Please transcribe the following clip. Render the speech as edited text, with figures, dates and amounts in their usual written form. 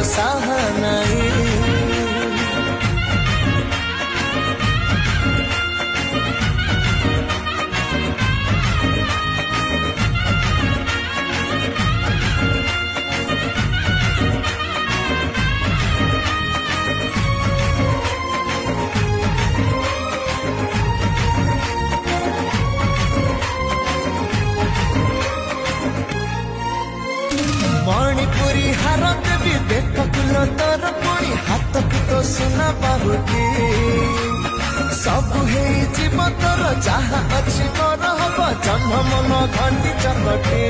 ସାହା ନାହିଁ। मणिपुरी हार देवी bake full तोर पुणी हाथ को तो सुना बाहुटी सब जीव तोर जहाँ अच्छी मोर हम जन्म मन घंटी चकटी।